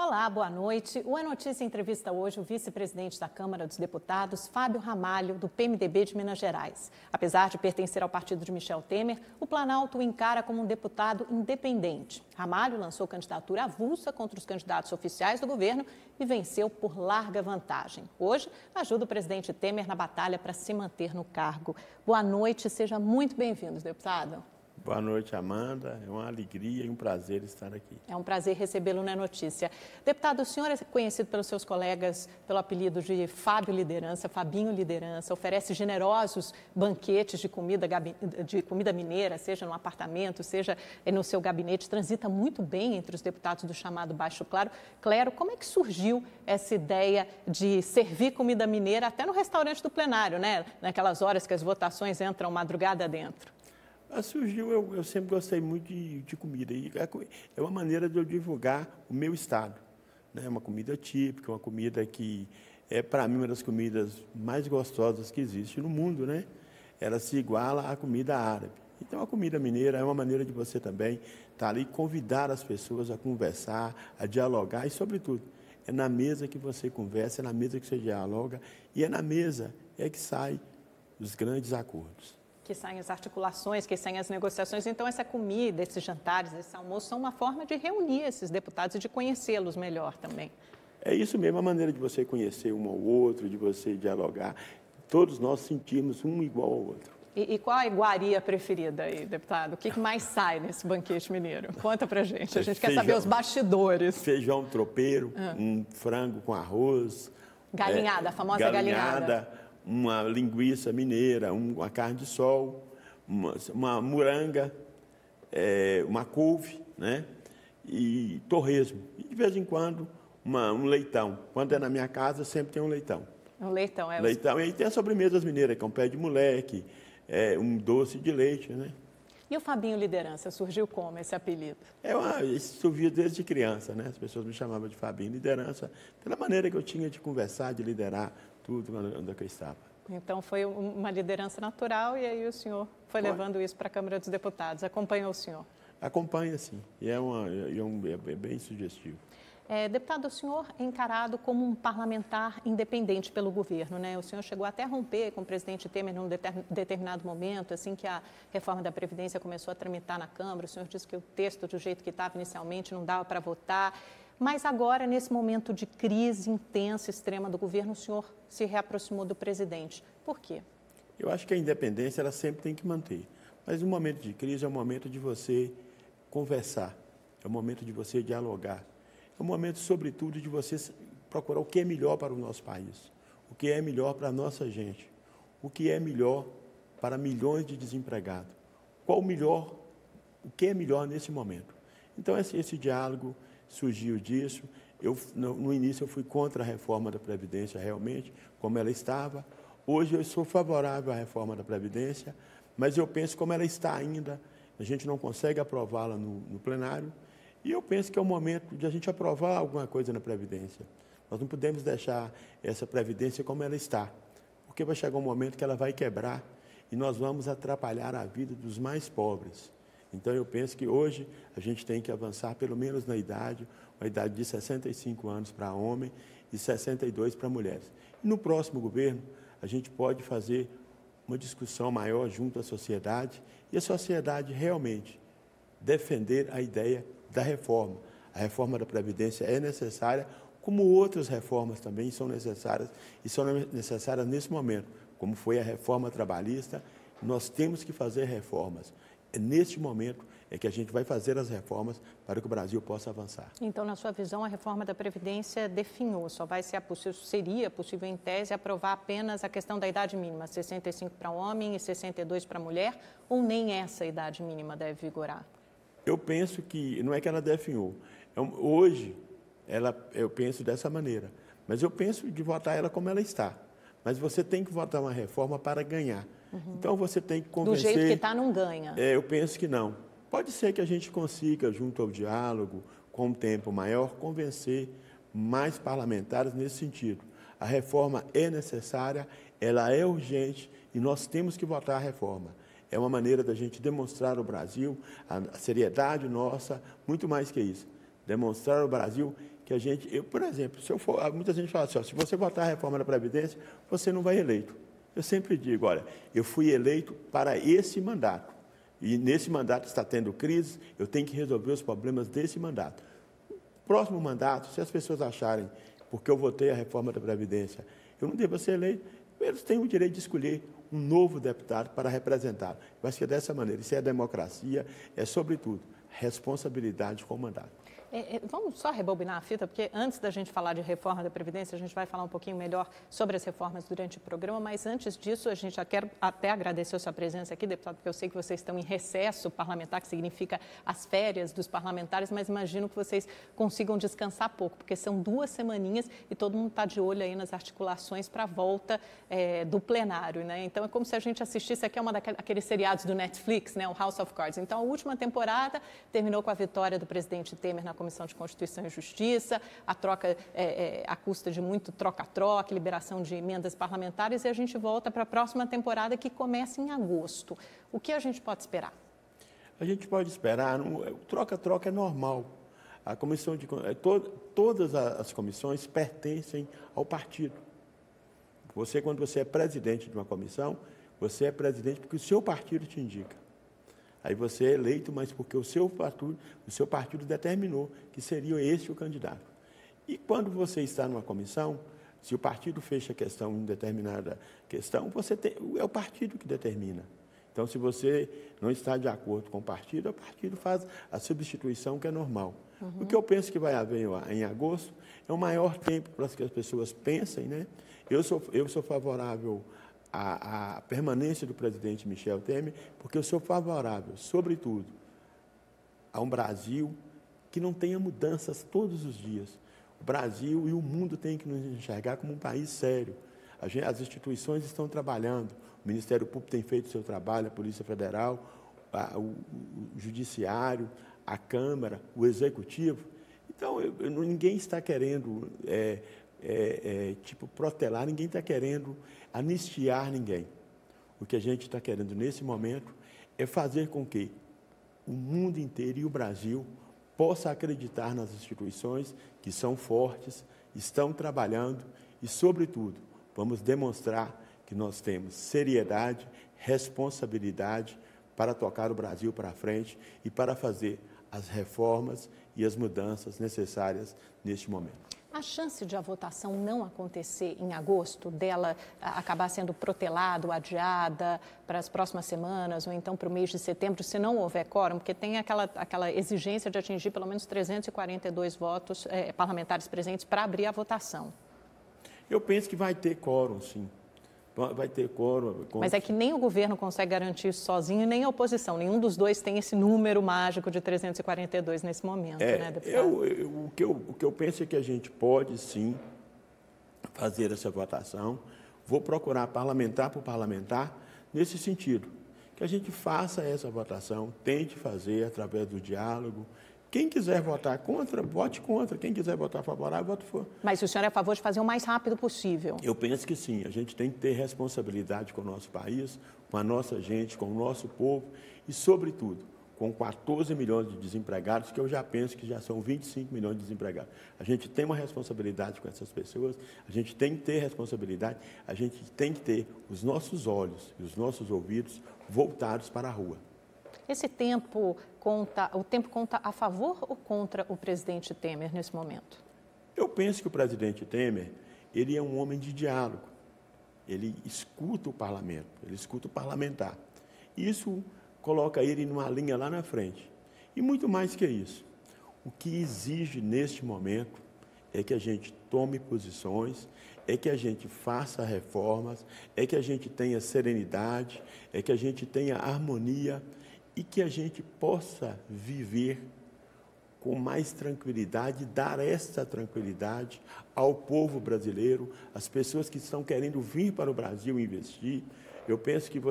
Olá, boa noite. O É Notícia entrevista hoje o vice-presidente da Câmara dos Deputados, Fábio Ramalho, do PMDB de Minas Gerais. Apesar de pertencer ao partido de Michel Temer, o Planalto o encara como um deputado independente. Ramalho lançou candidatura avulsa contra os candidatos oficiais do governo e venceu por larga vantagem. Hoje, ajuda o presidente Temer na batalha para se manter no cargo. Boa noite, seja muito bem-vindo, deputado. Boa noite, Amanda. É uma alegria e um prazer estar aqui. É um prazer recebê-lo na notícia. Deputado, o senhor é conhecido pelos seus colegas pelo apelido de Fábio Liderança, Fabinho Liderança, oferece generosos banquetes de comida mineira, seja no apartamento, seja no seu gabinete, transita muito bem entre os deputados do chamado Baixo Clero. Como é que surgiu essa ideia de servir comida mineira até no restaurante do plenário, né? Naquelas horas que as votações entram madrugada dentro? Surgiu, eu sempre gostei muito de comida, e é uma maneira de eu divulgar o meu estado, né? Uma comida típica, uma comida que é, para mim, uma das comidas mais gostosas que existe no mundo, né? Ela se iguala à comida árabe. Então, a comida mineira é uma maneira de você também estar ali e convidar as pessoas a conversar, a dialogar e, sobretudo, é na mesa que você conversa, é na mesa que você dialoga e é na mesa que saem os grandes acordos. Que saem as articulações, que saem as negociações. Então, essa comida, esses jantares, esse almoço, são uma forma de reunir esses deputados e de conhecê-los melhor também. É isso mesmo, a maneira de você conhecer um ao outro, de você dialogar. Todos nós sentimos um igual ao outro. E qual a iguaria preferida aí, deputado? O que mais sai nesse banquete mineiro? Conta pra gente, a gente quer saber os bastidores. Feijão tropeiro, um frango com arroz. Galinhada, a famosa galinhada. Uma linguiça mineira, uma carne de sol, uma moranga, uma couve, né? E torresmo. E, de vez em quando, um leitão. Quando é na minha casa, sempre tem um leitão. Um leitão, é. Leitão. E aí tem as sobremesas mineiras, que é um pé de moleque, um doce de leite, né? E o Fabinho Liderança, surgiu como esse apelido? Isso surgiu desde criança, né? As pessoas me chamavam de Fabinho Liderança, pela maneira que eu tinha de conversar, de liderar tudo onde eu estava. Então, foi uma liderança natural e aí o senhor foi levando isso para a Câmara dos Deputados. Acompanhou o senhor? Acompanha, sim. E é bem sugestivo. Deputado, o senhor é encarado como um parlamentar independente pelo governo, né? O senhor chegou até a romper com o presidente Temer num determinado momento, assim que a reforma da Previdência começou a tramitar na Câmara. O senhor disse que o texto, do jeito que estava inicialmente, não dava para votar. Mas agora, nesse momento de crise intensa, extrema do governo, o senhor se reaproximou do presidente. Por quê? Eu acho que a independência ela sempre tem que manter. Mas no momento de crise é o momento de você conversar, é o momento de você dialogar. É o momento, sobretudo, de você procurar o que é melhor para o nosso país, o que é melhor para a nossa gente, o que é melhor para milhões de desempregados, o que é melhor nesse momento. Então, esse diálogo surgiu disso. No início, eu fui contra a reforma da Previdência, realmente, como ela estava. Hoje, eu sou favorável à reforma da Previdência, mas eu penso como ela está ainda, a gente não consegue aprová-la no plenário, e eu penso que é o momento de a gente aprovar alguma coisa na Previdência. Nós não podemos deixar essa Previdência como ela está, porque vai chegar um momento que ela vai quebrar e nós vamos atrapalhar a vida dos mais pobres. Então, eu penso que hoje a gente tem que avançar, pelo menos na idade, uma idade de 65 anos para homem e 62 para mulheres. E no próximo governo, a gente pode fazer uma discussão maior junto à sociedade e a sociedade realmente defender a ideia da reforma. A reforma da Previdência é necessária, como outras reformas também são necessárias e são necessárias nesse momento, como foi a reforma trabalhista. Nós temos que fazer reformas. Neste momento que a gente vai fazer as reformas para que o Brasil possa avançar. Então, na sua visão, a reforma da Previdência definhou, seria possível, em tese, aprovar apenas a questão da idade mínima, 65 para homem e 62 para mulher, ou nem essa idade mínima deve vigorar? Eu penso que, não é que ela definhou, hoje eu penso dessa maneira, mas eu penso de votar ela como ela está. Mas você tem que votar uma reforma para ganhar. Então, você tem que convencer... Do jeito que está, não ganha. Eu penso que não. Pode ser que a gente consiga, junto ao diálogo, com um tempo maior, convencer mais parlamentares nesse sentido. A reforma é necessária, ela é urgente e nós temos que votar a reforma. É uma maneira da gente demonstrar ao Brasil a seriedade nossa, muito mais que isso. Demonstrar ao Brasil que a gente... por exemplo, muita gente fala assim, ó, se você votar a reforma da Previdência, você não vai eleito. Eu sempre digo, olha, eu fui eleito para esse mandato. E nesse mandato está tendo crise, eu tenho que resolver os problemas desse mandato. Próximo mandato, se as pessoas acharem, porque eu votei a reforma da Previdência, eu não devo ser eleito, eles têm o direito de escolher um novo deputado para representar. Eu acho que é dessa maneira. Isso é democracia, é, sobretudo, responsabilidade com o mandato. Vamos só rebobinar a fita, porque antes da gente falar de reforma da Previdência, a gente vai falar um pouquinho melhor sobre as reformas durante o programa, mas antes disso, a gente já quer até agradecer a sua presença aqui, deputado, porque eu sei que vocês estão em recesso parlamentar, que significa as férias dos parlamentares, mas imagino que vocês consigam descansar pouco, porque são 2 semaninhas e todo mundo está de olho aí nas articulações para a volta do plenário, né? Então, é como se a gente assistisse aqui a aqueles seriados do Netflix, né? O House of Cards. Então, a última temporada terminou com a vitória do presidente Temer na Comissão de Constituição e Justiça, a troca à custa de muito troca-troca, liberação de emendas parlamentares, e a gente volta para a próxima temporada que começa em agosto. O que a gente pode esperar? A gente pode esperar, o troca-troca é normal. A comissão todas as comissões pertencem ao partido. Quando você é presidente de uma comissão, você é presidente porque o seu partido te indica. Aí você é eleito, mas porque o seu partido determinou que seria esse o candidato. E quando você está numa comissão, se o partido fecha a questão em determinada questão, é o partido que determina. Então, se você não está de acordo com o partido faz a substituição, que é normal. Uhum. O que eu penso que vai haver em agosto é o maior tempo para que as pessoas pensem, né? Eu sou favorável a permanência do presidente Michel Temer, porque eu sou favorável, sobretudo, a um Brasil que não tenha mudanças todos os dias. O Brasil e o mundo têm que nos enxergar como um país sério. As instituições estão trabalhando, o Ministério Público tem feito o seu trabalho, a Polícia Federal, o Judiciário, a Câmara, o Executivo. Então, ninguém está querendo protelar, ninguém está querendo anistiar ninguém. O que a gente está querendo nesse momento é fazer com que o mundo inteiro e o Brasil possa acreditar nas instituições que são fortes, estão trabalhando e, sobretudo, vamos demonstrar que nós temos seriedade, responsabilidade para tocar o Brasil para frente e para fazer as reformas e as mudanças necessárias neste momento. A chance de a votação não acontecer em agosto, dela acabar sendo protelada, adiada para as próximas semanas ou então para o mês de setembro, se não houver quórum, porque tem aquela exigência de atingir pelo menos 342 votos parlamentares presentes para abrir a votação. Eu penso que vai ter quórum, sim. Vai ter quórum. Mas é que nem o governo consegue garantir isso sozinho, nem a oposição. Nenhum dos dois tem esse número mágico de 342 nesse momento, né, deputado? O que eu penso é que a gente pode, sim, fazer essa votação. Vou procurar parlamentar por parlamentar nesse sentido. Que a gente faça essa votação, tente fazer através do diálogo. Quem quiser votar contra, vote contra. Quem quiser votar favorável, vote favorável. Mas o senhor é a favor de fazer o mais rápido possível? Eu penso que sim. A gente tem que ter responsabilidade com o nosso país, com a nossa gente, com o nosso povo e, sobretudo, com 14 milhões de desempregados, que eu já penso que já são 25 milhões de desempregados. A gente tem uma responsabilidade com essas pessoas, a gente tem que ter responsabilidade, a gente tem que ter os nossos olhos e os nossos ouvidos voltados para a rua. Esse tempo conta a favor ou contra o presidente Temer nesse momento? Eu penso que o presidente Temer, ele é um homem de diálogo. Ele escuta o parlamento, ele escuta o parlamentar. Isso coloca ele numa linha lá na frente. E muito mais que isso. O que exige neste momento é que a gente tome posições, é que a gente faça reformas, é que a gente tenha serenidade, é que a gente tenha harmonia e que a gente possa viver com mais tranquilidade, dar essa tranquilidade ao povo brasileiro, às pessoas que estão querendo vir para o Brasil investir. Eu penso que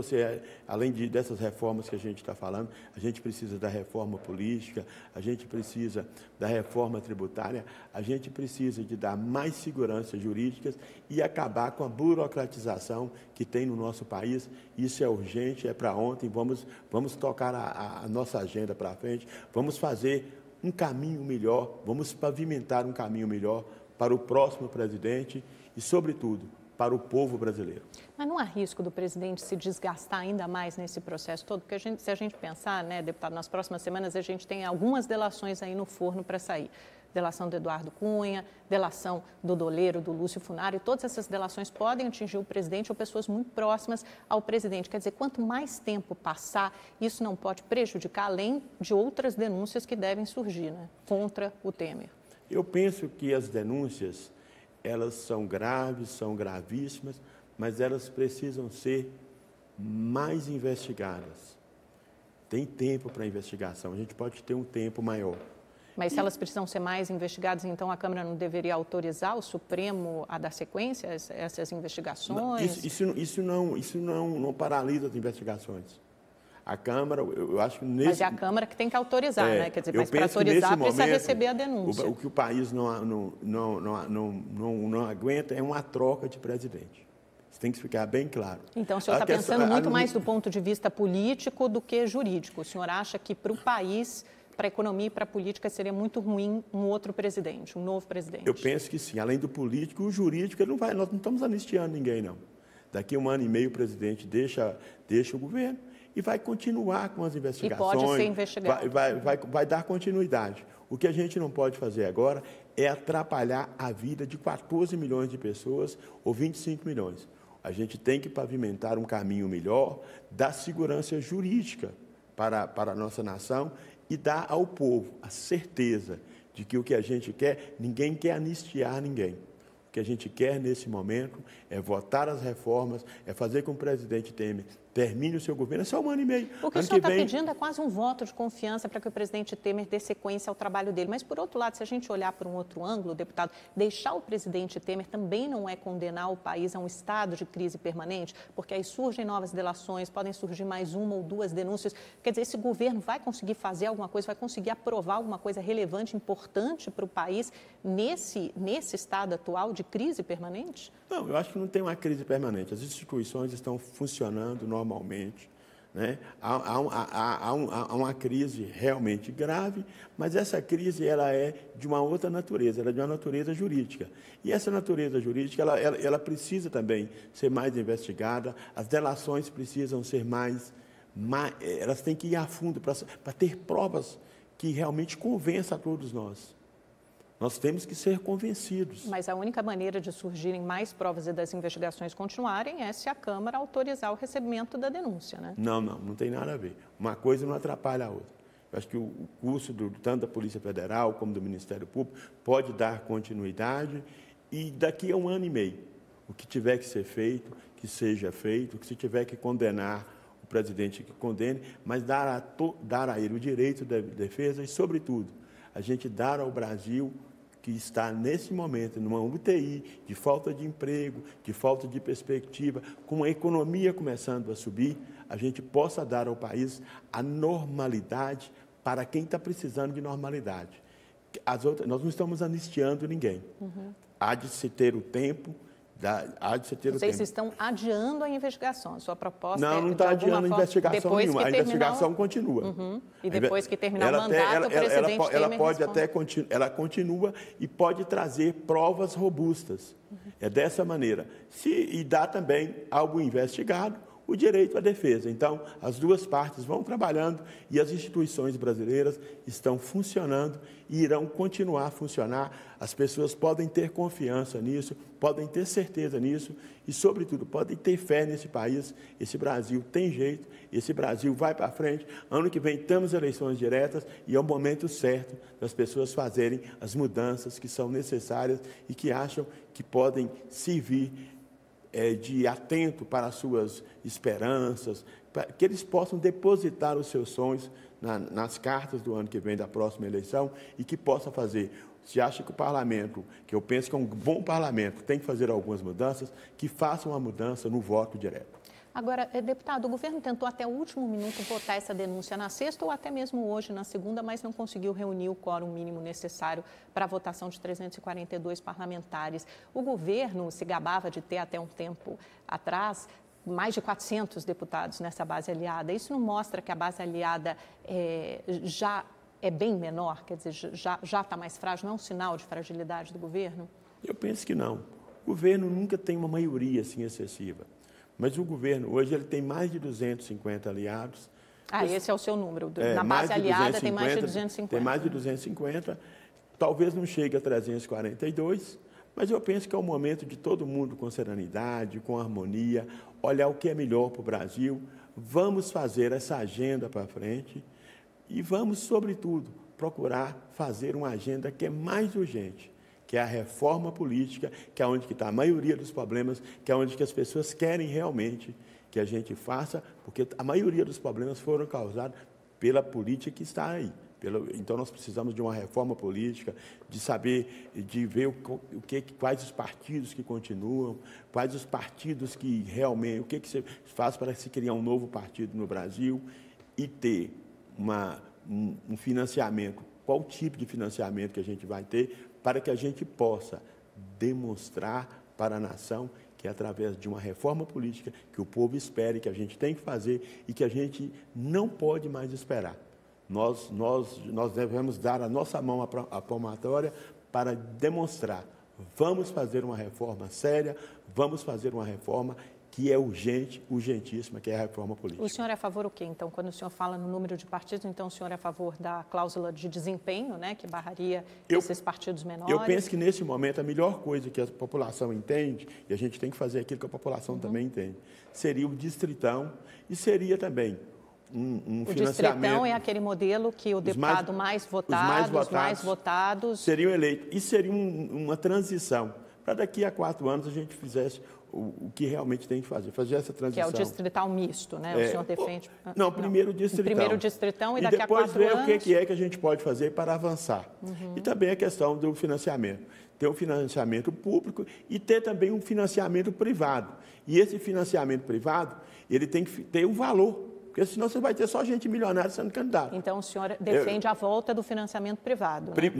além dessas reformas que a gente está falando, a gente precisa da reforma política, a gente precisa da reforma tributária, a gente precisa de dar mais segurança jurídica e acabar com a burocratização que tem no nosso país. Isso é urgente, é para ontem, vamos tocar a nossa agenda para frente, vamos fazer um caminho melhor, vamos pavimentar um caminho melhor para o próximo presidente e, sobretudo, para o povo brasileiro. Mas não há risco do presidente se desgastar ainda mais nesse processo todo? Porque se a gente pensar, né, deputado, nas próximas semanas a gente tem algumas delações aí no forno para sair. Delação do Eduardo Cunha, delação do Doleiro, do Lúcio Funari, todas essas delações podem atingir o presidente ou pessoas muito próximas ao presidente. Quer dizer, quanto mais tempo passar, isso não pode prejudicar, além de outras denúncias que devem surgir, né, contra o Temer. Eu penso que as denúncias, elas são graves, são gravíssimas, mas elas precisam ser mais investigadas. Tem tempo para investigação, a gente pode ter um tempo maior. Mas se elas precisam ser mais investigadas, então a Câmara não deveria autorizar o Supremo a dar sequência a essas investigações? Isso não paralisa as investigações. A Câmara, eu acho que nesse... Mas é a Câmara que tem que autorizar, né? Quer dizer, mas para autorizar precisa receber a denúncia. O que o país não aguenta é uma troca de presidente. Isso tem que ficar bem claro. Então, o senhor está pensando muito mais do ponto de vista político do que jurídico. O senhor acha que para o país, para a economia e para a política, seria muito ruim um outro presidente, um novo presidente? Eu penso que sim. Além do político, o jurídico, ele não vai, nós não estamos anistiando ninguém, não. Daqui a 1 ano e meio, o presidente deixa o governo e vai continuar com as investigações. E pode ser investigado. Vai dar continuidade. O que a gente não pode fazer agora é atrapalhar a vida de 14 milhões de pessoas ou 25 milhões. A gente tem que pavimentar um caminho melhor da segurança jurídica para a nossa nação e dar ao povo a certeza de que o que a gente quer, ninguém quer anistiar ninguém. O que a gente quer nesse momento é votar as reformas, é fazer com que o presidente Temer termine o seu governo. É só 1 ano e meio. O que o senhor está pedindo é quase um voto de confiança para que o presidente Temer dê sequência ao trabalho dele. Mas, por outro lado, se a gente olhar por um outro ângulo, deputado, deixar o presidente Temer também não é condenar o país a um estado de crise permanente, porque aí surgem novas delações, podem surgir mais 1 ou 2 denúncias. Quer dizer, esse governo vai conseguir fazer alguma coisa, vai conseguir aprovar alguma coisa relevante, importante para o país nesse estado atual de crise permanente? Não, eu acho que não tem uma crise permanente. As instituições estão funcionando normalmente, né? Há uma crise realmente grave, mas essa crise ela é de uma outra natureza, ela é de uma natureza jurídica. E essa natureza jurídica ela precisa também ser mais investigada, as delações precisam ser elas têm que ir a fundo para ter provas que realmente convençam a todos nós. Nós temos que ser convencidos. Mas a única maneira de surgirem mais provas e das investigações continuarem é se a Câmara autorizar o recebimento da denúncia, né? Não tem nada a ver. Uma coisa não atrapalha a outra. Eu acho que o curso tanto da Polícia Federal como do Ministério Público pode dar continuidade e daqui a 1 ano e meio, o que tiver que ser feito, que seja feito, que se tiver que condenar o presidente, que condene, mas dar a ele o direito da defesa e, sobretudo, a gente dar ao Brasil, que está nesse momento numa UTI, de falta de emprego, de falta de perspectiva, com a economia começando a subir, a gente possa dar ao país a normalidade para quem está precisando de normalidade. Nós não estamos anistiando ninguém. Há de se ter o tempo. Vocês estão adiando a investigação. A sua proposta não está adiando a investigação nenhuma. A investigação continua. E depois que terminar o mandato, o presidente Temer ela continua e pode trazer provas robustas. É dessa maneira. E dá também ao investigado o direito à defesa. Então, as duas partes vão trabalhando e as instituições brasileiras estão funcionando e irão continuar a funcionar. As pessoas podem ter confiança nisso, podem ter certeza nisso e, sobretudo, podem ter fé nesse país. Esse Brasil tem jeito, esse Brasil vai para frente. Ano que vem temos eleições diretas e é o momento certo das pessoas fazerem as mudanças que são necessárias e que acham que podem servir de atento para as suas esperanças, para que eles possam depositar os seus sonhos nas cartas do ano que vem, da próxima eleição, e que possa fazer. Se acha que o parlamento, que eu penso que é um bom parlamento, tem que fazer algumas mudanças, que façam uma mudança no voto direto. Agora, deputado, o governo tentou até o último minuto votar essa denúncia na sexta ou até mesmo hoje, na segunda, mas não conseguiu reunir o quórum mínimo necessário para a votação de 342 parlamentares. O governo se gabava de ter até um tempo atrás mais de 400 deputados nessa base aliada. Isso não mostra que a base aliada já é bem menor? Quer dizer, já está mais frágil? Não é um sinal de fragilidade do governo? Eu penso que não. O governo nunca tem uma maioria assim excessiva. Mas o governo, hoje, ele tem mais de 250 aliados. Esse é o seu número. Na base aliada tem mais de 250. Tem mais de 250. Talvez não chegue a 342, mas eu penso que é o momento de todo mundo, com serenidade, com harmonia, olhar o que é melhor para o Brasil. Vamos fazer essa agenda para frente e vamos, sobretudo, procurar fazer uma agenda que é mais urgente, que é a reforma política, que é onde está a maioria dos problemas, que é onde que as pessoas querem realmente que a gente faça, porque a maioria dos problemas foram causados pela política que está aí. Então, nós precisamos de uma reforma política, de saber, de ver quais os partidos que continuam, quais os partidos que realmente, o que se faz para se criar um novo partido no Brasil e ter um financiamento, qual tipo de financiamento que a gente vai ter, para que a gente possa demonstrar para a nação que é através de uma reforma política que o povo espere, que a gente tem que fazer e que a gente não pode mais esperar. Nós devemos dar a nossa mão à palmatória para demonstrar. Vamos fazer uma reforma séria, vamos fazer uma reforma que é urgente, urgentíssima, que é a reforma política. O senhor é a favor o quê? Então, quando o senhor fala no número de partidos, então o senhor é a favor da cláusula de desempenho, né, que barraria esses partidos menores? Eu penso que, nesse momento, a melhor coisa que a população entende, e a gente tem que fazer aquilo que a população também entende, seria o distritão e seria também um financiamento. O distritão é aquele modelo que o deputado mais votados seriam eleitos. E seria uma transição, para daqui a 4 anos a gente fizesse o que realmente tem que fazer essa transição. Que é o distrital misto, né? O senhor defende... Não, primeiro o distritão. Primeiro o distritão e daqui a 4 anos... E depois ver o que é que a gente pode fazer para avançar. E também a questão do financiamento. Ter um financiamento público e ter também um financiamento privado. E esse financiamento privado, ele tem que ter um valor. Porque senão você vai ter só gente milionária sendo candidato. Então, o senhor defende a volta do financiamento privado, né?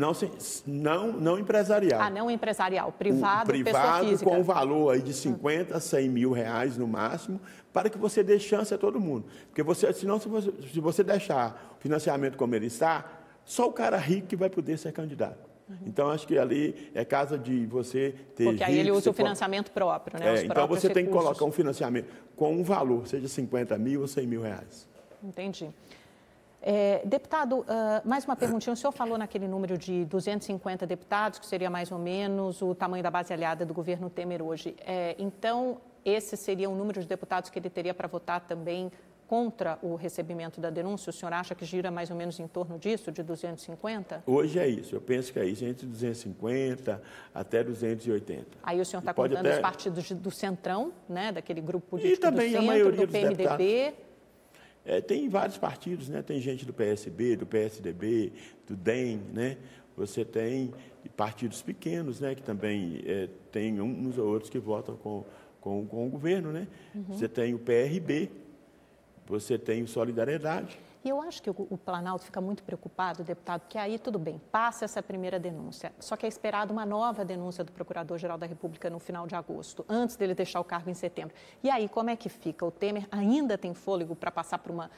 Não empresarial. Não empresarial, privado, pessoa física. Com um valor aí de 50 a 100 mil reais no máximo, para que você dê chance a todo mundo. Porque senão, se você deixar o financiamento como ele está, só o cara rico que vai poder ser candidato. Então, acho que ali é casa de você ter... Porque aí ele usa o financiamento próprio, né? Então, você tem que colocar um financiamento com um valor, seja 50 mil ou 100 mil reais. Entendi. Deputado, mais uma perguntinha. O senhor falou naquele número de 250 deputados, que seria mais ou menos o tamanho da base aliada do governo Temer hoje. Então, esse seria o número de deputados que ele teria para votar também contra o recebimento da denúncia? O senhor acha que gira mais ou menos em torno disso, de 250? Hoje é isso, eu penso que é isso, entre 250 até 280. Aí o senhor está contando os partidos do Centrão, né, daquele grupo político e também do Centro, a maioria do PMDB. Tem vários partidos, né? Tem gente do PSB, do PSDB, do DEM, né? Você tem partidos pequenos, né, que também tem uns ou outros que votam com o governo, né? Você tem o PRB, você tem o Solidariedade. E eu acho que o Planalto fica muito preocupado, deputado, porque aí tudo bem, passa essa primeira denúncia, só que é esperado uma nova denúncia do Procurador-Geral da República no final de agosto, antes dele deixar o cargo em setembro. E aí, como é que fica? O Temer ainda tem fôlego para passar por uma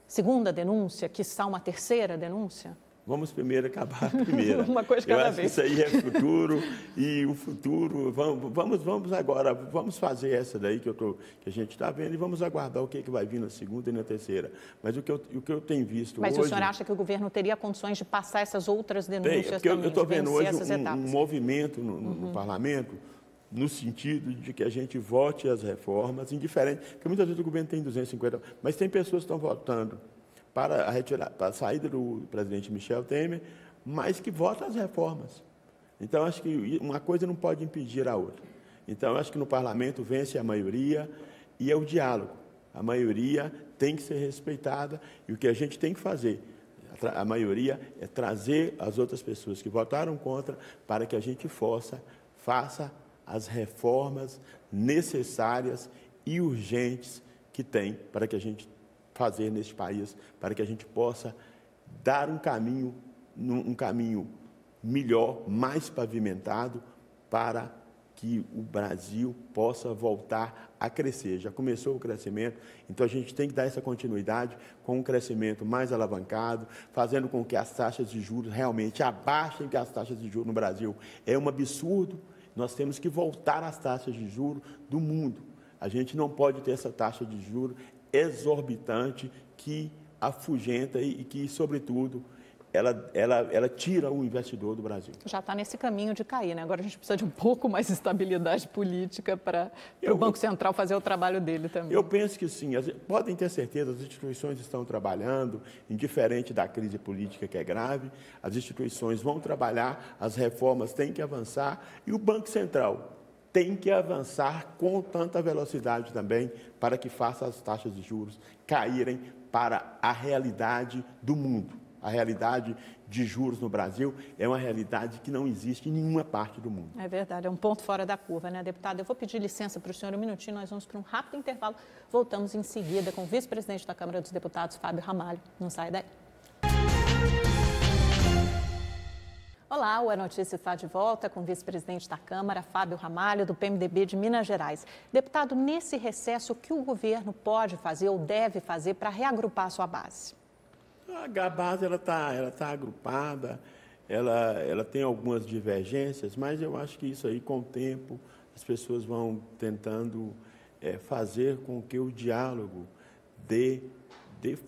segunda denúncia, quiçá uma terceira denúncia? Vamos primeiro acabar a primeira. Uma coisa de cada vez. Isso aí é futuro, e o futuro, vamos agora, vamos fazer essa daí que a gente está vendo e vamos aguardar o que vai vir na segunda e na terceira. Mas o que eu tenho visto hoje... Mas o senhor acha que o governo teria condições de passar essas outras denúncias também? Eu estou vendo hoje um movimento no parlamento, no sentido de que a gente vote as reformas, indiferente, porque muitas vezes o governo tem 250, mas tem pessoas que estão votando para a saída do presidente Michel Temer, mas que vota as reformas. Então, acho que uma coisa não pode impedir a outra. Então, acho que no parlamento vence a maioria e é o diálogo. A maioria tem que ser respeitada e o que a gente tem que fazer, a maioria, é trazer as outras pessoas que votaram contra para que a gente faça as reformas necessárias e urgentes que tem para que a gente fazer neste país, para que a gente possa dar um caminho melhor, mais pavimentado para que o Brasil possa voltar a crescer. Já começou o crescimento, então a gente tem que dar essa continuidade com um crescimento mais alavancado, fazendo com que as taxas de juros realmente abaixem, que as taxas de juros no Brasil é um absurdo. Nós temos que voltar às taxas de juros do mundo. A gente não pode ter essa taxa de juros exorbitante que afugenta e que, sobretudo, ela tira o investidor do Brasil. Já está nesse caminho de cair, né? Agora a gente precisa de um pouco mais de estabilidade política para o Banco Central fazer o trabalho dele também. Eu penso que sim. Podem ter certeza, as instituições estão trabalhando, indiferente da crise política que é grave, as instituições vão trabalhar, as reformas têm que avançar e o Banco Central tem que avançar com tanta velocidade também para que faça as taxas de juros caírem para a realidade do mundo. A realidade de juros no Brasil é uma realidade que não existe em nenhuma parte do mundo. É verdade, é um ponto fora da curva, né, deputado? Eu vou pedir licença para o senhor um minutinho, nós vamos para um rápido intervalo. Voltamos em seguida com o vice-presidente da Câmara dos Deputados, Fábio Ramalho. Não sai daí. Olá, o É Notícia está de volta com o vice-presidente da Câmara, Fábio Ramalho, do PMDB de Minas Gerais. Deputado, nesse recesso, o que o governo pode fazer ou deve fazer para reagrupar a sua base? A base tá agrupada, ela tem algumas divergências, mas eu acho que isso aí, com o tempo, as pessoas vão tentando fazer com que o diálogo dê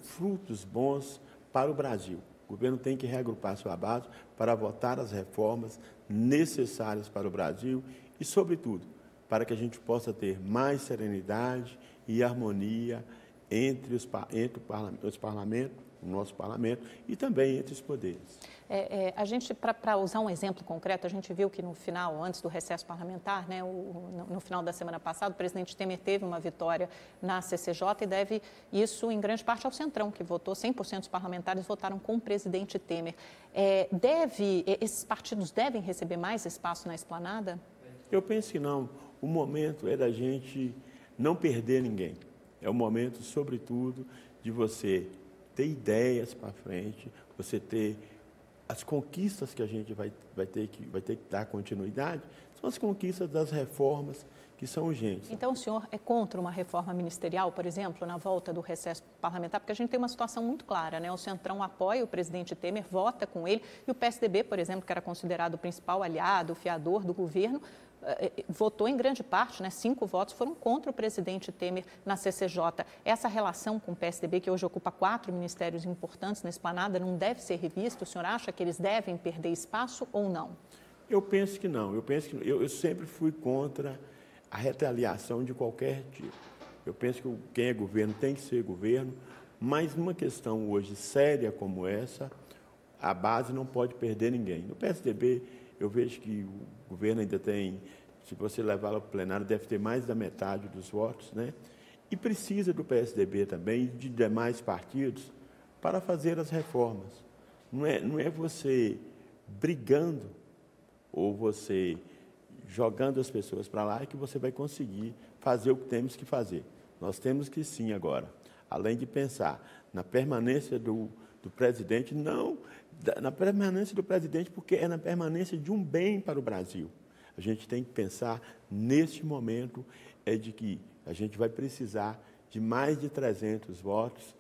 frutos bons para o Brasil. O governo tem que reagrupar sua base para votar as reformas necessárias para o Brasil e, sobretudo, para que a gente possa ter mais serenidade e harmonia entre os parlamentos, o nosso parlamento e também entre os poderes. A gente, para usar um exemplo concreto, a gente viu que no final, antes do recesso parlamentar, né, no final da semana passada, o presidente Temer teve uma vitória na CCJ e deve isso em grande parte ao Centrão, que votou, 100% dos parlamentares votaram com o presidente Temer. Esses partidos devem receber mais espaço na esplanada? Eu penso que não. O momento é da gente não perder ninguém. É o momento, sobretudo, de você ter ideias para frente, você ter as conquistas que a gente vai ter que dar continuidade, são as conquistas das reformas que são urgentes. Então, o senhor é contra uma reforma ministerial, por exemplo, na volta do recesso parlamentar? Porque a gente tem uma situação muito clara, né? O Centrão apoia o presidente Temer, vota com ele, e o PSDB, por exemplo, que era considerado o principal aliado, o fiador do governo, votou em grande parte, né, 5 votos foram contra o presidente Temer na CCJ. Essa relação com o PSDB, que hoje ocupa 4 ministérios importantes na esplanada, não deve ser revista? O senhor acha que eles devem perder espaço ou não? Eu penso que não. Eu sempre fui contra a retaliação de qualquer tipo. Eu penso que quem é governo tem que ser governo, mas numa questão hoje séria como essa, a base não pode perder ninguém. No PSDB, eu vejo que o governo ainda tem, se você levá-lo para o plenário, deve ter mais da metade dos votos, né? E precisa do PSDB também, de demais partidos, para fazer as reformas. Não é você brigando ou você jogando as pessoas para lá que você vai conseguir fazer o que temos que fazer. Nós temos que sim agora, além de pensar na permanência do presidente, não na permanência do presidente, porque é na permanência de um bem para o Brasil. A gente tem que pensar, neste momento, de que a gente vai precisar de mais de 300 votos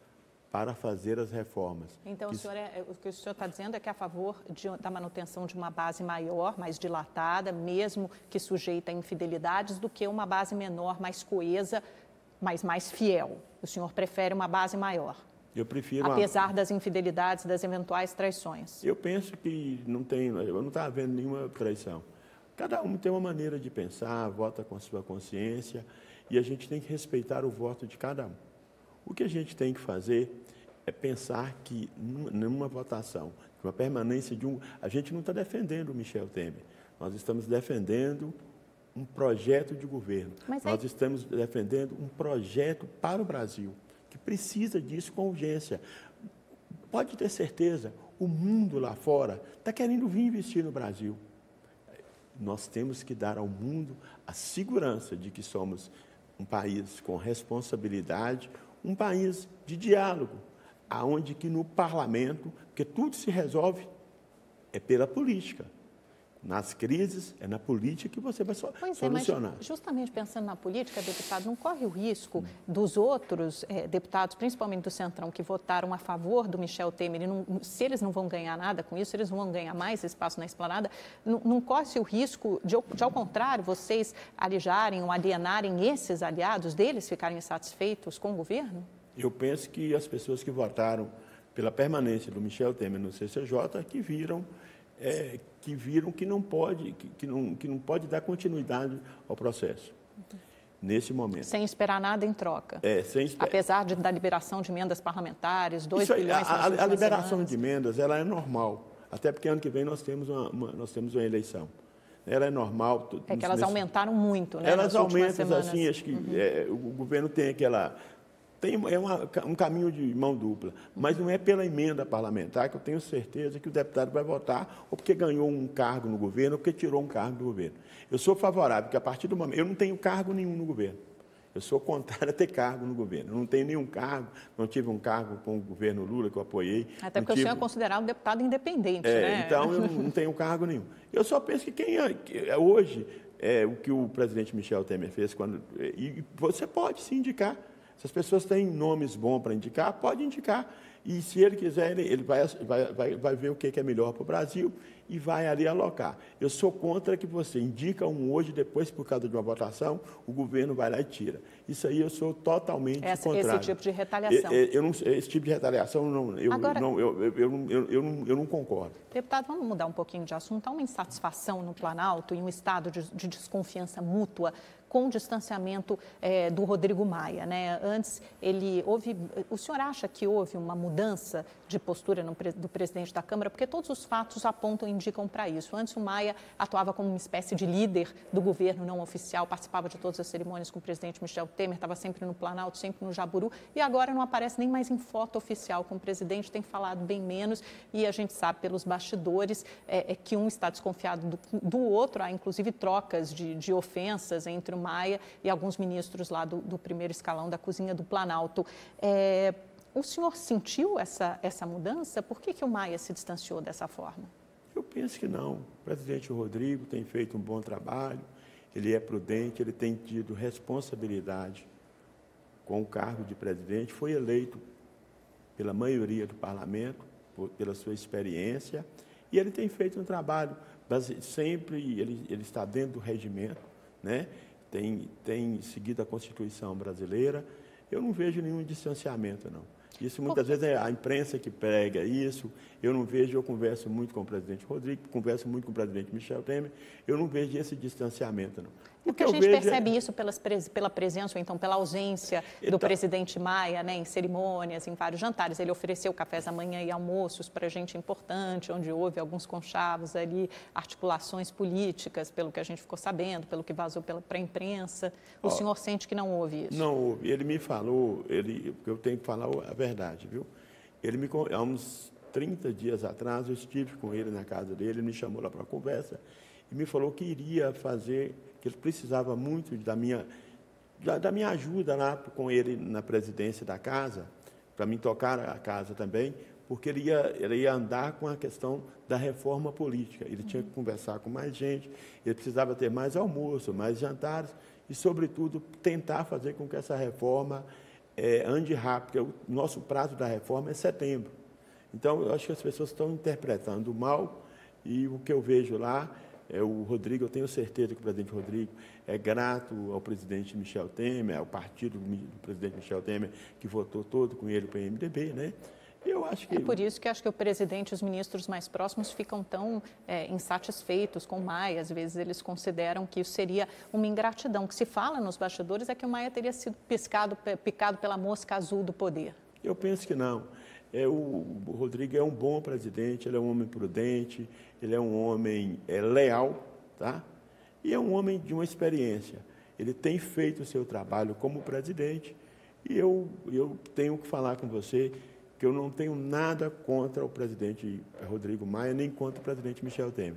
para fazer as reformas. Então, o que o senhor está dizendo é que é a favor da manutenção de uma base maior, mais dilatada, mesmo que sujeita a infidelidades, do que uma base menor, mais coesa, mas mais fiel. O senhor prefere uma base maior? Eu prefiro... Apesar das infidelidades, das eventuais traições. Eu penso que eu não estava vendo nenhuma traição. Cada um tem uma maneira de pensar, vota com a sua consciência, e a gente tem que respeitar o voto de cada um. O que a gente tem que fazer é pensar que, numa votação, uma permanência de um... A gente não está defendendo o Michel Temer, nós estamos defendendo um projeto de governo. Nós estamos defendendo um projeto para o Brasil, que precisa disso com urgência. Pode ter certeza, o mundo lá fora está querendo vir investir no Brasil. Nós temos que dar ao mundo a segurança de que somos um país com responsabilidade, um país de diálogo, aonde que no parlamento, porque tudo se resolve pela política. nas crises, é na política que você vai solucionar. Mas justamente pensando na política, deputado, não corre o risco dos outros deputados, principalmente do Centrão, que votaram a favor do Michel Temer, se eles não vão ganhar nada com isso, eles não vão ganhar mais espaço na esplanada, não corre o risco de, ao contrário, vocês alijarem ou alienarem esses aliados, deles ficarem insatisfeitos com o governo? Eu penso que as pessoas que votaram pela permanência do Michel Temer no CCJ, que viram que não pode dar continuidade ao processo, nesse momento. Sem esperar nada em troca. Sem esperar. Apesar da liberação de emendas parlamentares, 2 bilhões... A liberação de emendas, ela é normal, até porque ano que vem nós temos uma eleição. Ela é normal. É que elas aumentaram muito, né? Elas aumentam, assim, acho que o governo tem aquela... um caminho de mão dupla, mas não é pela emenda parlamentar que eu tenho certeza que o deputado vai votar ou porque ganhou um cargo no governo ou porque tirou um cargo do governo. Eu sou favorável, porque a partir do momento... Eu não tenho cargo nenhum no governo. Eu sou contrário a ter cargo no governo. Eu não tenho nenhum cargo, não tive um cargo com o governo Lula, que eu apoiei. Até porque o senhor é considerado um deputado independente, né? Então, eu não tenho cargo nenhum. Eu só penso que hoje, o que o presidente Michel Temer fez, e você pode se indicar. Se as pessoas têm nomes bons para indicar, pode indicar. E, se ele quiser, ele vai ver o que é melhor para o Brasil e vai ali alocar. Eu sou contra que você indica um hoje, depois, por causa de uma votação, o governo vai lá e tira. Isso aí eu sou totalmente contrário. Esse tipo de retaliação. Esse tipo de retaliação, eu não concordo. Deputado, vamos mudar um pouquinho de assunto. Há uma insatisfação no Planalto e um estado de desconfiança mútua com o distanciamento do Rodrigo Maia, né? Antes, o senhor acha que houve uma mudança de postura do presidente da Câmara? Porque todos os fatos apontam e indicam para isso. Antes, o Maia atuava como uma espécie de líder do governo não oficial, participava de todas as cerimônias com o presidente Michel Temer, estava sempre no Planalto, sempre no Jaburu, e agora não aparece nem mais em foto oficial com o presidente, tem falado bem menos, e a gente sabe pelos bastidores que um está desconfiado do outro, há inclusive trocas de ofensas entre o Maia e alguns ministros lá do primeiro escalão da cozinha do Planalto. O senhor sentiu essa mudança? Por que o Maia se distanciou dessa forma? Eu penso que não. O presidente Rodrigo tem feito um bom trabalho, ele é prudente, ele tem tido responsabilidade com o cargo de presidente, foi eleito pela maioria do parlamento, pela sua experiência, e ele tem feito um trabalho, sempre ele está dentro do regimento, né? Tem seguido a Constituição brasileira. Eu não vejo nenhum distanciamento, não. Isso muitas vezes é a imprensa que prega isso. Eu não vejo, eu converso muito com o presidente Rodrigo, converso muito com o presidente Michel Temer, eu não vejo esse distanciamento, não. Porque a gente percebe isso pela presença, ou então pela ausência do presidente Maia, né, em cerimônias, em vários jantares. Ele ofereceu cafés da manhã e almoços para gente importante, onde houve alguns conchavos ali, articulações políticas, pelo que a gente ficou sabendo, pelo que vazou para a imprensa. O senhor sente que não houve isso? Não houve. Ele me falou, eu tenho que falar a verdade, viu? Há uns 30 dias atrás, eu estive com ele na casa dele, ele me chamou lá para uma conversa e me falou que iria fazer, que ele precisava muito da minha ajuda lá com ele na presidência da casa, para mim tocar a casa também, porque ele ia andar com a questão da reforma política. Ele tinha que conversar com mais gente, ele precisava ter mais almoço, mais jantares e, sobretudo, tentar fazer com que essa reforma ande rápido, porque o nosso prazo da reforma é setembro. Então, eu acho que as pessoas estão interpretando mal e o que eu vejo lá o Rodrigo, eu tenho certeza que o presidente Rodrigo é grato ao presidente Michel Temer, ao partido do presidente Michel Temer, que votou todo com ele para o MDB, né? Eu acho que... É por isso que acho que o presidente e os ministros mais próximos ficam tão insatisfeitos com o Maia. Às vezes eles consideram que isso seria uma ingratidão. O que se fala nos bastidores é que o Maia teria sido picado pela mosca azul do poder. Eu penso que não. O Rodrigo é um bom presidente, ele é um homem prudente, ele é um homem leal, tá? E é um homem de uma experiência. Ele tem feito o seu trabalho como presidente e eu tenho que falar com você que eu não tenho nada contra o presidente Rodrigo Maia, nem contra o presidente Michel Temer.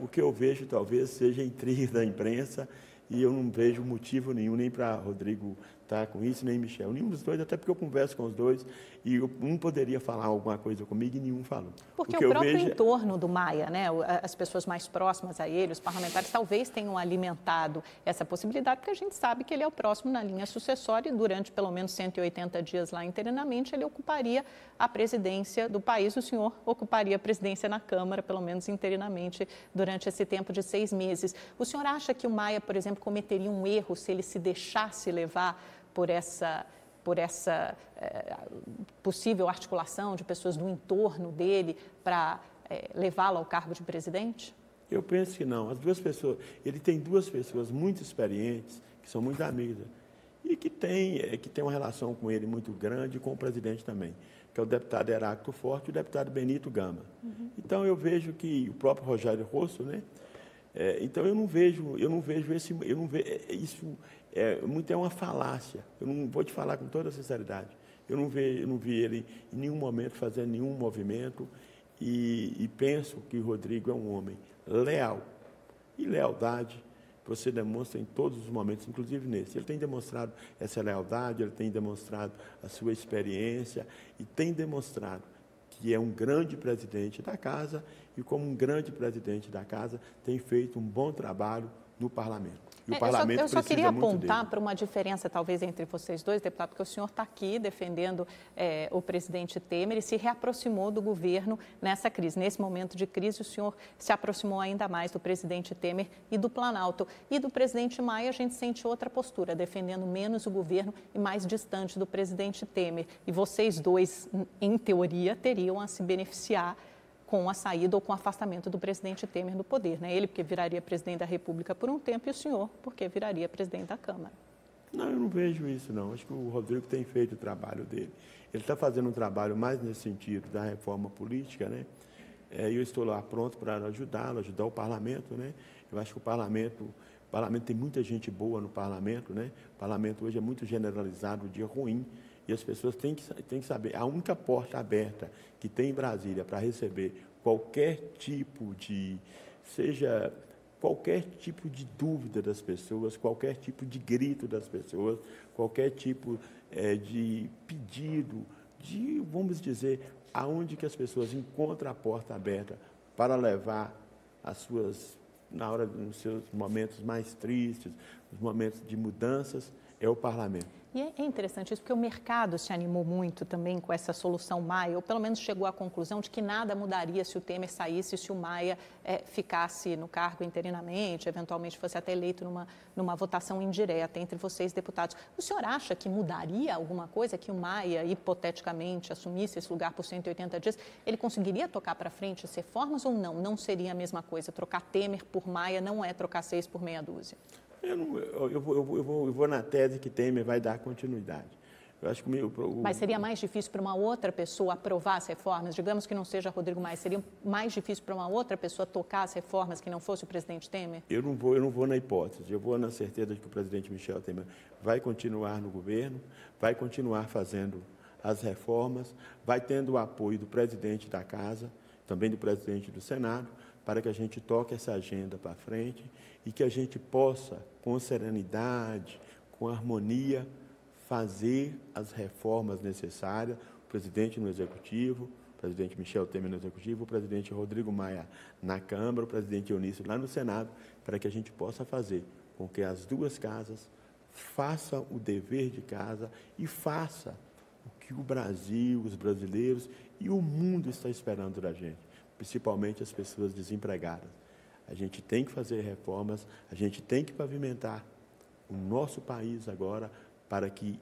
O que eu vejo talvez seja intriga da imprensa e eu não vejo motivo nenhum nem para Rodrigo está com isso, nem Michel. Nenhum dos dois, até porque eu converso com os dois e um poderia falar alguma coisa comigo e nenhum falou. Porque o próprio entorno do Maia, né, as pessoas mais próximas a ele, os parlamentares, talvez tenham alimentado essa possibilidade, porque a gente sabe que ele é o próximo na linha sucessória e durante pelo menos 180 dias lá interinamente ele ocuparia a presidência do país. O senhor ocuparia a presidência na Câmara, pelo menos interinamente, durante esse tempo de 6 meses. O senhor acha que o Maia, por exemplo, cometeria um erro se ele se deixasse levar por essa possível articulação de pessoas do entorno dele para levá-lo ao cargo de presidente? Eu penso que não. As duas pessoas, ele tem duas pessoas muito experientes, que são muito amigas, e que tem uma relação com ele muito grande e com o presidente também, que é o deputado Heráclito Forte e o deputado Benito Gama. Então, eu vejo que o próprio Rogério Rosso, né? Então, eu não vejo isso é uma falácia. Eu não vou te falar com toda sinceridade. Eu não vi ele em nenhum momento fazendo nenhum movimento e penso que o Rodrigo é um homem leal. E lealdade você demonstra em todos os momentos, inclusive nesse. Ele tem demonstrado essa lealdade, ele tem demonstrado a sua experiência e tem demonstrado que é um grande presidente da casa e, como um grande presidente da casa, tem feito um bom trabalho no parlamento. E o parlamento eu só queria muito apontar dele. para uma diferença, talvez, entre vocês dois, deputado, porque o senhor está aqui defendendo o presidente Temer e se reaproximou do governo nessa crise. Nesse momento de crise, o senhor se aproximou ainda mais do presidente Temer e do Planalto. E do presidente Maia, a gente sente outra postura, defendendo menos o governo e mais distante do presidente Temer. E vocês dois, em teoria, teriam a se beneficiar com a saída ou com o afastamento do presidente Temer do poder, né? Ele porque viraria presidente da República por um tempo e o senhor porque viraria presidente da Câmara. Não, eu não vejo isso, não. Acho que o Rodrigo tem feito o trabalho dele. Ele está fazendo um trabalho mais nesse sentido da reforma política, né? E eu estou lá pronto para ajudá-lo, ajudar o parlamento, né? Eu acho que o parlamento tem muita gente boa no parlamento, né? O parlamento hoje é muito generalizado, o dia ruim. E as pessoas têm que saber, a única porta aberta que tem em Brasília para receber qualquer tipo de dúvida das pessoas, qualquer tipo de grito das pessoas, qualquer tipo de pedido, vamos dizer, aonde que as pessoas encontram a porta aberta para levar nos seus momentos mais tristes, nos momentos de mudanças, é o parlamento. E é interessante isso, porque o mercado se animou muito também com essa solução Maia, ou pelo menos chegou à conclusão de que nada mudaria se o Temer saísse, se o Maia ficasse no cargo interinamente, eventualmente fosse até eleito numa votação indireta entre vocês, deputados. O senhor acha que mudaria alguma coisa, que o Maia, hipoteticamente, assumisse esse lugar por 180 dias? Ele conseguiria tocar para frente as reformas ou não? Não seria a mesma coisa? Trocar Temer por Maia não é trocar 6 por meia dúzia. Eu vou na tese que Temer vai dar continuidade. Eu acho que Mas seria mais difícil para uma outra pessoa aprovar as reformas? Digamos que não seja Rodrigo Maia, seria mais difícil para uma outra pessoa tocar as reformas que não fosse o presidente Temer? Eu não vou na hipótese, eu vou na certeza de que o presidente Michel Temer vai continuar no governo, vai continuar fazendo as reformas, vai tendo o apoio do presidente da Casa, também do presidente do Senado, para que a gente toque essa agenda para frente e que a gente possa, com serenidade, com harmonia, fazer as reformas necessárias, o presidente no Executivo, o presidente Michel Temer no Executivo, o presidente Rodrigo Maia na Câmara, o presidente Eunício lá no Senado, para que a gente possa fazer com que as duas casas façam o dever de casa e façam o que o Brasil, os brasileiros e o mundo está esperando da gente, principalmente as pessoas desempregadas. A gente tem que fazer reformas, a gente tem que pavimentar o nosso país agora para que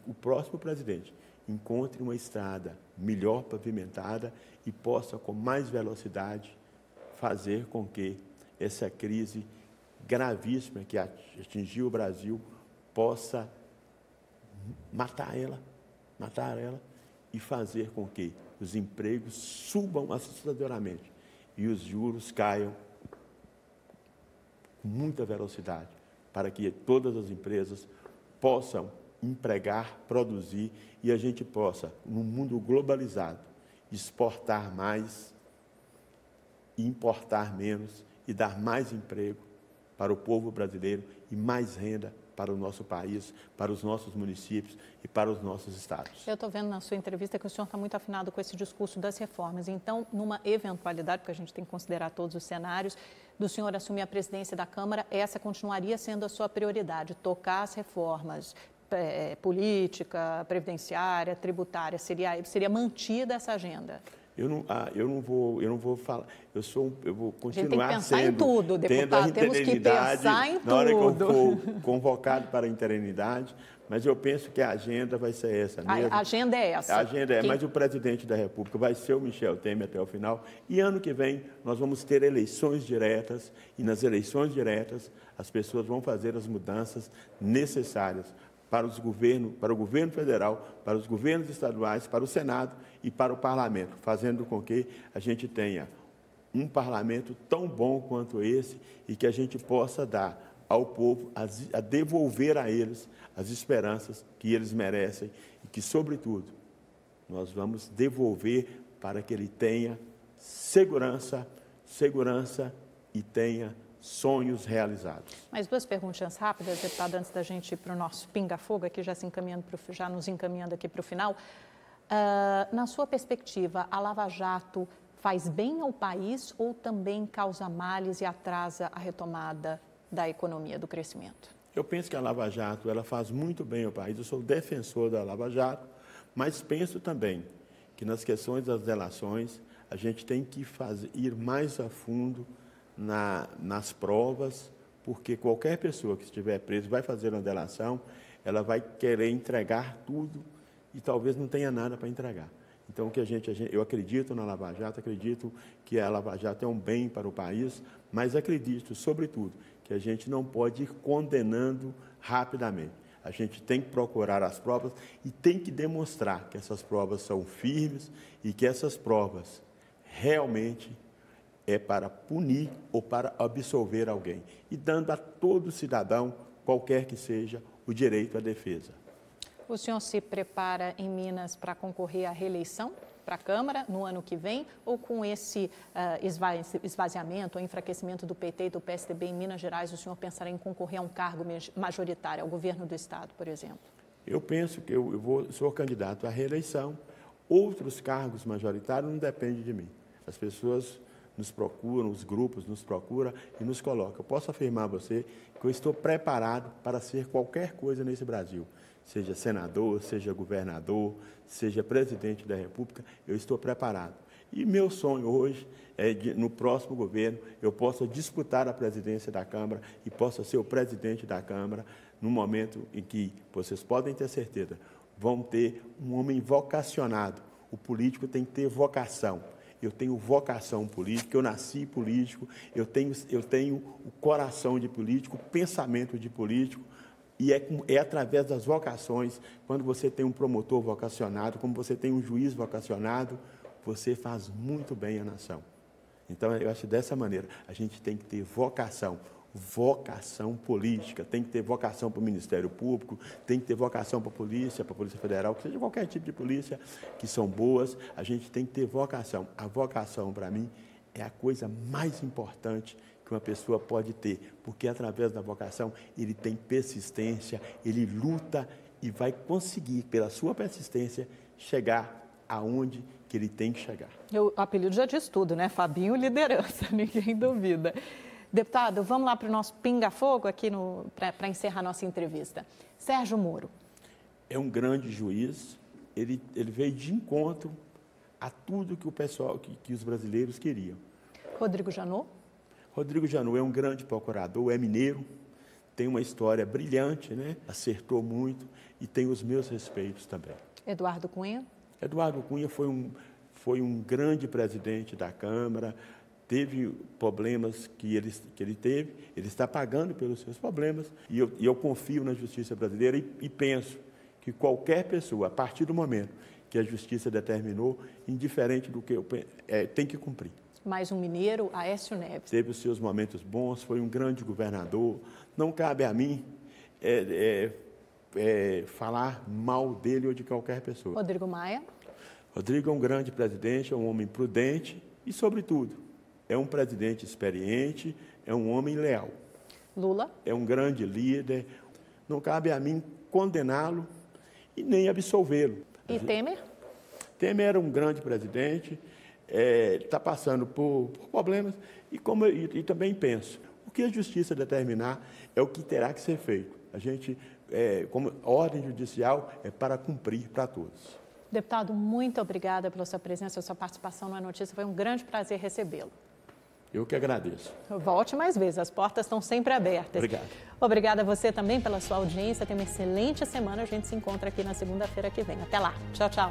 o próximo presidente encontre uma estrada melhor pavimentada e possa, com mais velocidade, fazer com que essa crise gravíssima que atingiu o Brasil possa matar ela e fazer com que os empregos subam assustadoramente e os juros caiam com muita velocidade, para que todas as empresas possam empregar, produzir e a gente possa, num mundo globalizado, exportar mais, importar menos e dar mais emprego para o povo brasileiro e mais renda para o nosso país, para os nossos municípios e para os nossos estados. Eu estou vendo na sua entrevista que o senhor está muito afinado com esse discurso das reformas. Então, numa eventualidade, porque a gente tem que considerar todos os cenários, do senhor assumir a presidência da Câmara, essa continuaria sendo a sua prioridade, tocar as reformas política, previdenciária, tributária, seria mantida essa agenda? Eu não vou falar. Eu vou continuar a gente tem que pensar sendo, em tudo, deputado. Temos que pensar em tudo. Na hora que eu for convocado para a interinidade, mas eu penso que a agenda vai ser essa mesmo. A agenda é essa. A agenda é, mas o presidente da República vai ser o Michel Temer até o final. E ano que vem nós vamos ter eleições diretas, e nas eleições diretas as pessoas vão fazer as mudanças necessárias para o governo federal, para os governos estaduais, para o Senado e para o parlamento, fazendo com que a gente tenha um parlamento tão bom quanto esse e que a gente possa dar ao povo, a devolver a eles as esperanças que eles merecem e que, sobretudo, nós vamos devolver para que ele tenha segurança e tenha sonhos realizados. Mais duas perguntinhas rápidas, deputado, antes da gente ir para o nosso pinga-fogo, aqui já nos encaminhando aqui para o final. Na sua perspectiva, a Lava Jato faz bem ao país ou também causa males e atrasa a retomada da economia, do crescimento? Eu penso que a Lava Jato ela faz muito bem ao país. Eu sou defensor da Lava Jato, mas penso também que nas questões das delações a gente tem que ir mais a fundo nas provas, porque qualquer pessoa que estiver presa vai fazer uma delação, ela vai querer entregar tudo e talvez não tenha nada para entregar. Então, eu acredito na Lava Jato, acredito que a Lava Jato é um bem para o país, mas acredito, sobretudo, que a gente não pode ir condenando rapidamente. A gente tem que procurar as provas e tem que demonstrar que essas provas são firmes e que essas provas realmente é para punir ou para absolver alguém, e dando a todo cidadão, qualquer que seja, o direito à defesa. O senhor se prepara em Minas para concorrer à reeleição para a Câmara no ano que vem, ou com esse esvaziamento ou enfraquecimento do PT e do PSDB em Minas Gerais, o senhor pensará em concorrer a um cargo majoritário, ao governo do Estado, por exemplo? Eu penso que sou candidato à reeleição. Outros cargos majoritários não dependem de mim. As pessoas nos procuram, os grupos nos procuram e nos colocam. Eu posso afirmar a você que eu estou preparado para ser qualquer coisa nesse Brasil. Seja senador, seja governador, seja presidente da República, eu estou preparado. E meu sonho hoje é no próximo governo, eu possa disputar a presidência da Câmara e possa ser o presidente da Câmara no momento em que, vocês podem ter certeza, vão ter um homem vocacionado. O político tem que ter vocação. Eu tenho vocação política, eu nasci político, eu tenho o coração de político, o pensamento de político, e é através das vocações, quando você tem um promotor vocacionado, como você tem um juiz vocacionado, você faz muito bem à nação. Então, eu acho dessa maneira, a gente tem que ter vocação política, tem que ter vocação para o Ministério Público, tem que ter vocação para a Polícia Federal, que seja qualquer tipo de polícia, que são boas, a gente tem que ter vocação. A vocação, para mim, é a coisa mais importante que uma pessoa pode ter, porque através da vocação ele tem persistência, ele luta e vai conseguir, pela sua persistência, chegar aonde que ele tem que chegar. O apelido já diz tudo, né? Fabinho Liderança, ninguém duvida. Deputado, vamos lá para o nosso pinga-fogo aqui para encerrar nossa entrevista. Sérgio Moro. É um grande juiz, ele veio de encontro a tudo que o pessoal, que os brasileiros queriam. Rodrigo Janot. Rodrigo Janot é um grande procurador, é mineiro, tem uma história brilhante, né? Acertou muito e tem os meus respeitos também. Eduardo Cunha. Eduardo Cunha foi um grande presidente da Câmara, teve problemas que ele teve, ele está pagando pelos seus problemas, e eu confio na justiça brasileira e penso que qualquer pessoa, a partir do momento que a justiça determinou, indiferente do que tem que cumprir. Mais um mineiro, Aécio Neves. Teve os seus momentos bons, foi um grande governador. Não cabe a mim falar mal dele ou de qualquer pessoa. Rodrigo Maia. Rodrigo é um grande presidente, é um homem prudente e, sobretudo, é um presidente experiente, é um homem leal. Lula? É um grande líder. Não cabe a mim condená-lo e nem absolvê-lo. E Temer? Temer era um grande presidente, está passando por problemas e também penso, o que a justiça determinar é o que terá que ser feito. A gente, como ordem judicial, é para cumprir para todos. Deputado, muito obrigada pela sua presença, sua participação na notícia. Foi um grande prazer recebê-lo. Eu que agradeço. Volte mais vezes, as portas estão sempre abertas. Obrigado. Obrigada a você também pela sua audiência. Tenha uma excelente semana. A gente se encontra aqui na segunda-feira que vem. Até lá. Tchau, tchau.